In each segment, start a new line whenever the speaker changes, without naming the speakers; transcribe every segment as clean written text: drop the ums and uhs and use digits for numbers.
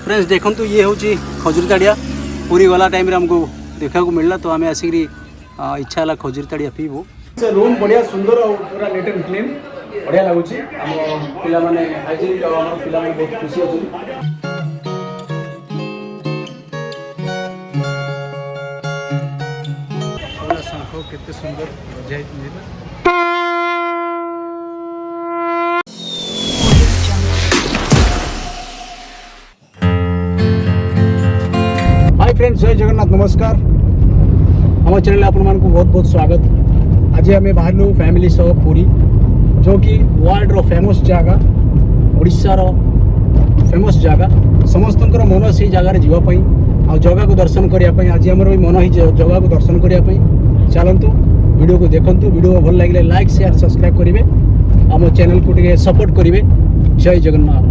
Friends देखो तो ये हूँ खजुरी ताड़िया पूरी गला टाइम हमको देखा मिलला तो आम आसिक इच्छा है खजुरी ताड़िया पीबू। रूम बढ़िया सुंदर और पूरा नीट एंड क्लीन बढ़िया लगुच पिला माने हाइजीनिक और पिला माने बहुत खुशी अच्छी। शंख केते सुंदर बजाई हाय फ्रेंड्स, जय जगन्नाथ, नमस्कार। हम चैनल आपण मानकु बहुत बहुत स्वागत। आज आम बाहर फैमिली सह पूरी जो कि वर्ल्ड रो फेमस जगह ओडिशार फेमस जगह समस्त मन से जगार जावाई आ जगह को दर्शन करने। आज आम भी मन ही जगह को दर्शन करने। चलतु वीडियो को देखंतु। वीडियो भल लगे लाइक शेयर सब्सक्राइब करेंगे। आम चैनल को टे सपोर्ट करेंगे। जय जगन्नाथ।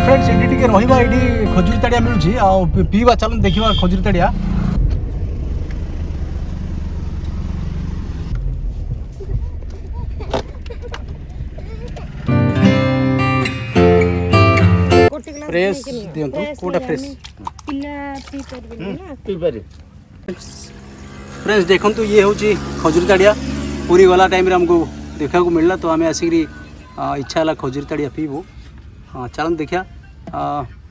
फ्रेंड्स ये टे रहा ये खजुरी ताड़िया मिलूँ पीवा। चलन देखा खजुरी ताड़िया। फ्रेश दियंतु कोटा फ्रेश फ्रेंड्स देखो तो ये हूँ खजुरी ताड़िया पूरी गला टाइम हमको देखा मिलला तो आम आसिक इच्छा है खजुरी ताड़िया पीबू। हाँ चलन देखा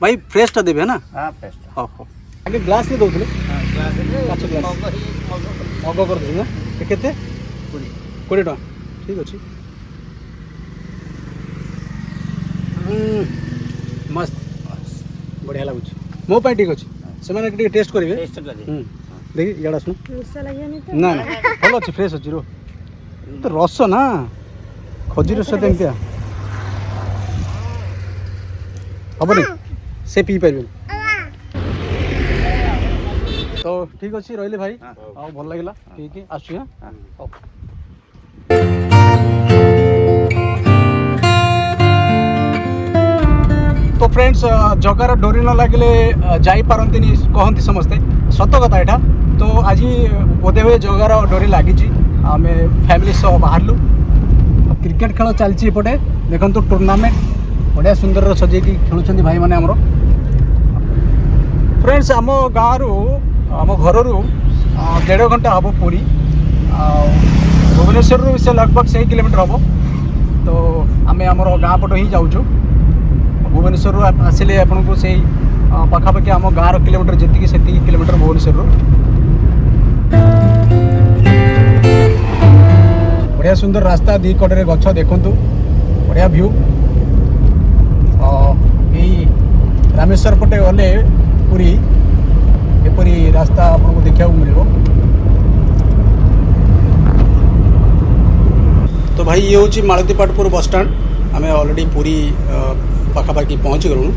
भाई फ्रेशटा देवे ना। हाँ फ्रेश। हाँ हाँ आगे ग्लास नहीं दौले मग कर केते 20 टका ठीक अच्छे। मस्त बढ़िया लगुच मो पाई ठीक अच्छे से टेस्ट करेंगे देखिए इड़ा शुण ना ना भल अच्छे फ्रेश अच्छी रो तो रस ना खजुरी रस एमती हेनी से पी पारे तो ठीक अच्छे रही भाई। हाँ भल लगे पीकी आसु। हाँ तो फ्रेंड्स जगार डोरी न लगे जापारती कहते समस्ते सत कथा यहाँ। तो आज बोधे हुए जगार डोरी लगी आम फैमिली सह बाहर क्रिकेट खेल चलती एपटे देखो टूर्नामेंट बढ़िया सुंदर सजे खेलुं भाई मैंने आमर। फ्रेंड्स आम गाँव आम घर 1.5 घंटा हम पूरी भुवनेश्वर से लगभग 6 किलोमीटर हम। तो आम आमर गाँ पट ही जाऊँ भुवनेश्वर आसिले आपन को से पाखापाखि आम गाँव किलोमीटर जी से किलोमीटर भुवनेश्वर बढ़िया सुंदर रास्ता दी कड़े गछ देखु बढ़िया व्यू। रामेश्वर पटे गले पूरी एपरी रास्ता आपको देखा मिल। तो भाई ये हूँ मालतीपाटपुर बस स्टैंड। आम ऑलरेडी पूरी पाखापाखि पहुँच गलु।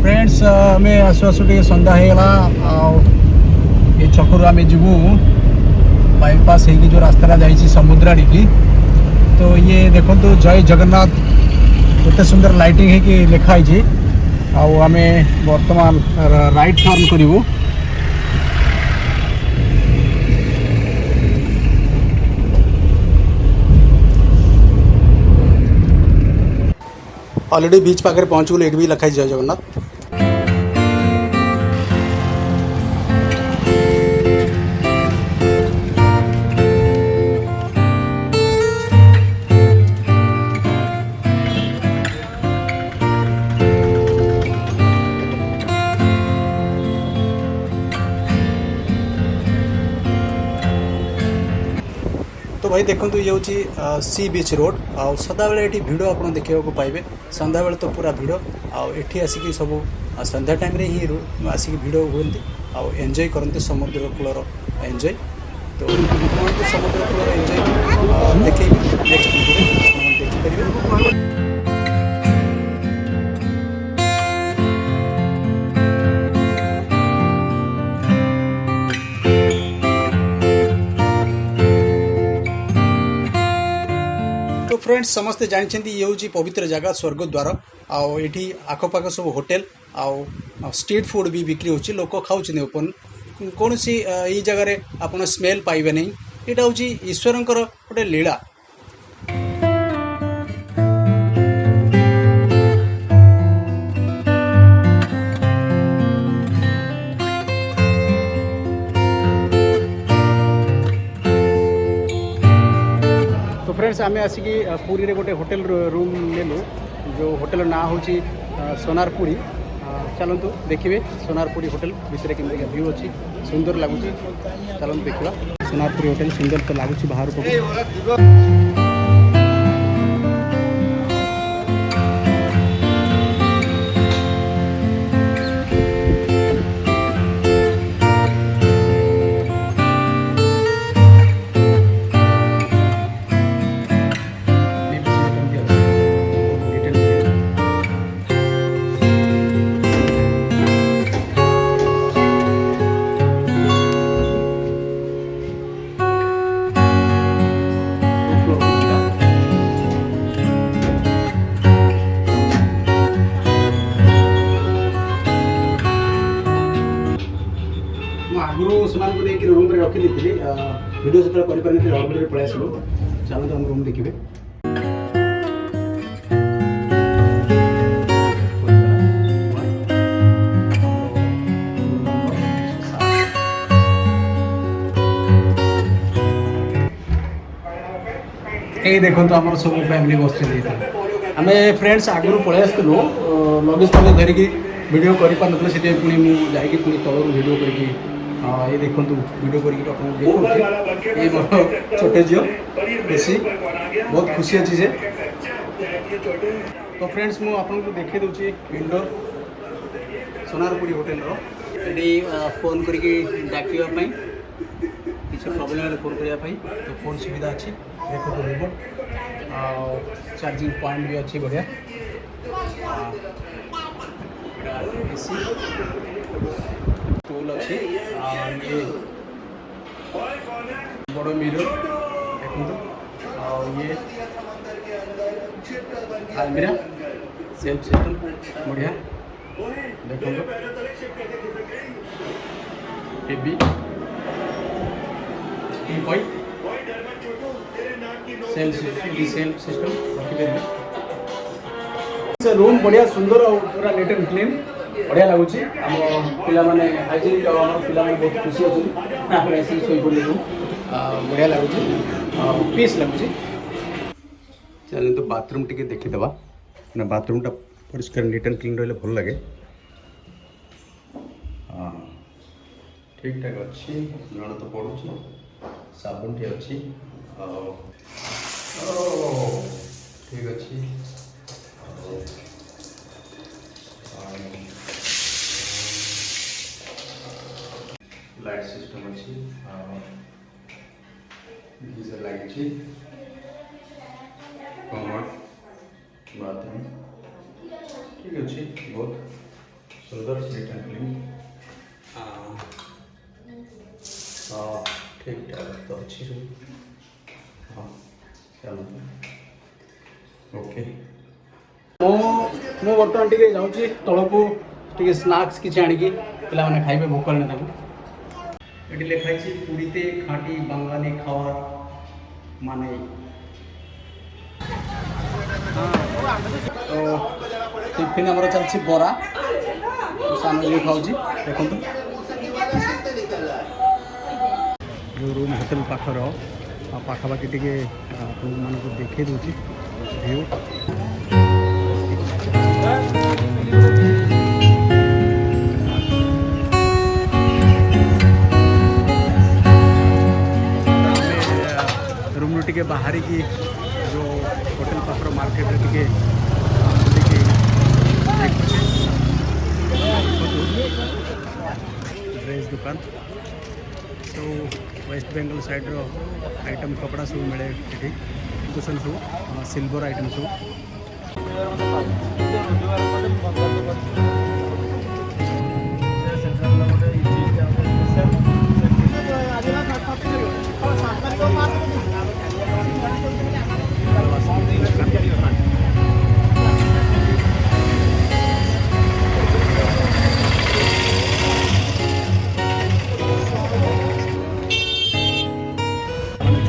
फ्रेंड्स आम आसु आसु टे सन्ध्या होगा। ये छकु आम जीवु बाईपास हो जो रास्ता जाइए समुद्र आड़ की। तो ये देखो तो जय जगन्नाथ केते सुंदर लाइटिंग है कि लिखाई। आम बर्तमान राइट टर्न करूँ। ऑलरेडी बीच पाखे पहुँच गलु। एक भी लिखाई जय जगन्नाथ। तो भाई देखो ये हूँ सी बीच रोड आ सदा बेले ये भिड़ आप देखा पाइबे। संध्या बेले तो पूरा भिड़ आठी आसिक सब संध्या टाइम ही आसिक भिड़ हुए आउ एंजॉय करते समुद्र कूलर एंजॉय। तो समुद्र कूलर एंजॉय देखे नेक्स्ट वीडियो देखिपारे। फ्रेंड्स समस्ते जानते ये हूँ पवित्र जगह स्वर्गद्वार आठी आखपाख सब होटेल आउ स्ट्रीट फूड भी बिक्री होची लोक खाऊँ ओपन कौन सी ये जगह आप स्मेल पाइबे नहीं यहाँ हूँ ईश्वरंकर गोटे लीला। तो फ्रेंड्स आम आसिक पुरी रे गोटे होटेल रूम नेलु जो होटेल ना हूँ सोनारपुरी। चलतु देखिए सोनारपुरी होटेल विषय केमती व्यू अच्छी सुंदर लगुच। चलतु देखा सोनारपुरी होटेल सुंदर तो लगुच बाहर को। आगुरी से रूम रखी थी वीडियो से कर पलि आसलु। चलो हम रूम देखिए। ये देखो आम सब फैमिली बस आम फ्रेंड्स आगुरी पलि आसलु लगेज फगेज धरिकी वीडियो कर पारे से पुणी मुझे पुणी तलू वीडियो करके ये देखो वीडियो करके ये छोटे झील बेसी बहुत खुशी अच्छी से। तो फ्रेंड्स मुझे आपको देखे दूसरी इंडोर सोनारपुरी होटेल ये फोन करके डाकवाई किसी प्रोब्लेम फोन करने तो फोन सुविधा अच्छी। देखो तो रिमोट चार्जिंग पॉइंट भी अच्छी बढ़िया टूल अच्छी ये बड़ मिरर देखो ये अलमीरा सेल्फ सिस्टम बढ़िया देखो टीवी सेल्फ सिस्टम रखिपारे। रूम बढ़िया सुंदर और पूरा नीट एंड क्लीन बढ़िया लगुच। आम पे हाइजेनिक पिला बहुत खुशी अच्छी शो पड़े बढ़िया लगुच पीस लगुच। चल तो बाथरूम टी देखीदे ना बाथरूमटा परिष्कार नीट एंड क्लीन रही भल लगे। हाँ ठीक ठाक अच्छी जन तो पड़ू साबुन टी अच्छी ठीक अच्छी। लाइट सिस्टम अच्छी गीजर लगी कमोड बाथरूम ठीक अच्छी बहुत सुंदर नीट एंड क्लीन ठीक ठाक तो अच्छी हाँ चलो ओके। मु बर्तमान टे जाऊँ तलू टे स्नाक्स किसी आणिकी पे खाइबे भोक ये लिखाई पुरीते खाटी बांगाली खावा माने। तो टिफिन आम चलती बरा सान जो खाऊँ देखो जो रूम होटेल पाखर पाखापाखि टे आपको देखे दूसरी व्यू। रूम टे बाहर की जो होटेल पाखर मार्केट टे ड्रेस दुकान तो वेस्ट बेंगल साइड रो आइटम कपड़ा सब मिले ये कुशन सब सिल्वर आइटम सब।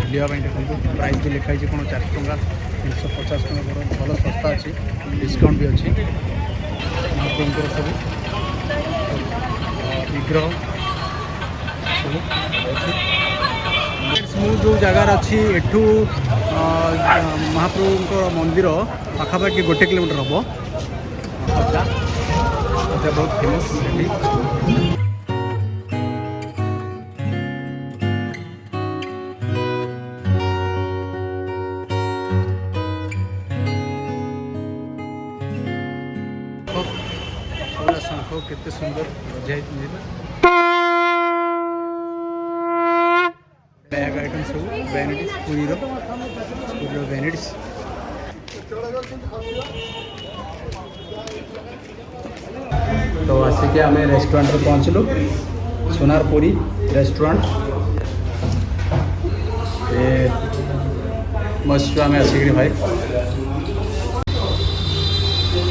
बुलावाई देखो प्राइस भी लिखाई कौन 4 टंका 350 टका भल सस्ता अच्छी डिस्काउंट भी अच्छी महाप्रभुंर सब विग्रह सब मु जो जगार अच्छी एठू महाप्रभुंर मंदिर पाखापाखि 1 किलोमीटर हम खजा बहुत फेमस शंख केते सुंदर बजाई बैग आइटम सब वैनिटीज पुरीर वैनिटीज तो आसिक आम रेस्टोरेंट पहुँचलु सोनारपुरी रेस्टोरेंट मस्त आम आसिक भाई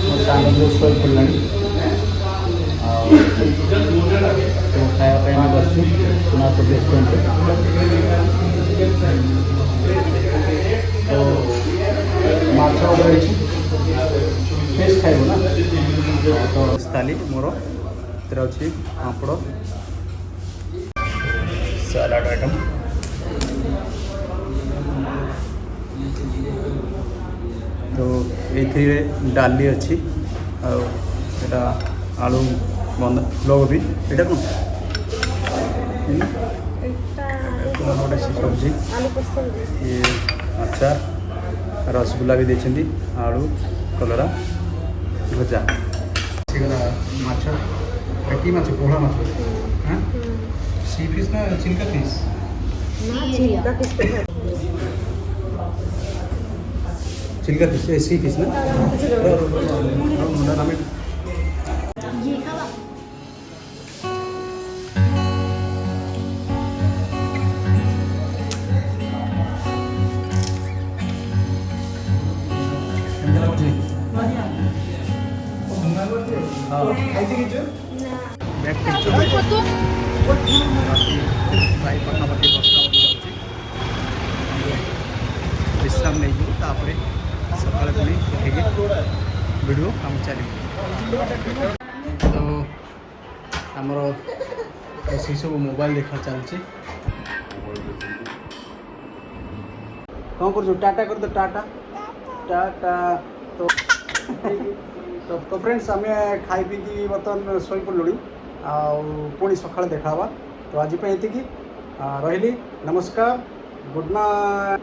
मो सांग शो पड़ा तो खायापी आम बसु सोनारपुर रेस्टोरेंट तो माछ फिश खाइब ना तो थाली मोर अच्छी पापड़ सलाड आइटम तो ये डाली अच्छी आटा आलू बंद फूलकोबी यहाँ कौन गोटे सब्जी ये अचार रसगुल्ला भी देते आलू कलरा भजा माछ कि माछ पोड़ा माछ हाँ सी फिश ना चिल्का फिश चिल्का फिश सी फिश ना विश्राम नहीं तापर सका पुणी उठे वीडियो काम चल तो आमर से सब मोबाइल देखा चलती कौन कर टाटा कर दो टाटा टाटा तो फ्रेंड्स आम खाई पी बर्तमान शो पड़लु पुणी सका देखा तो आज ये रही नमस्कार गुड नाइट।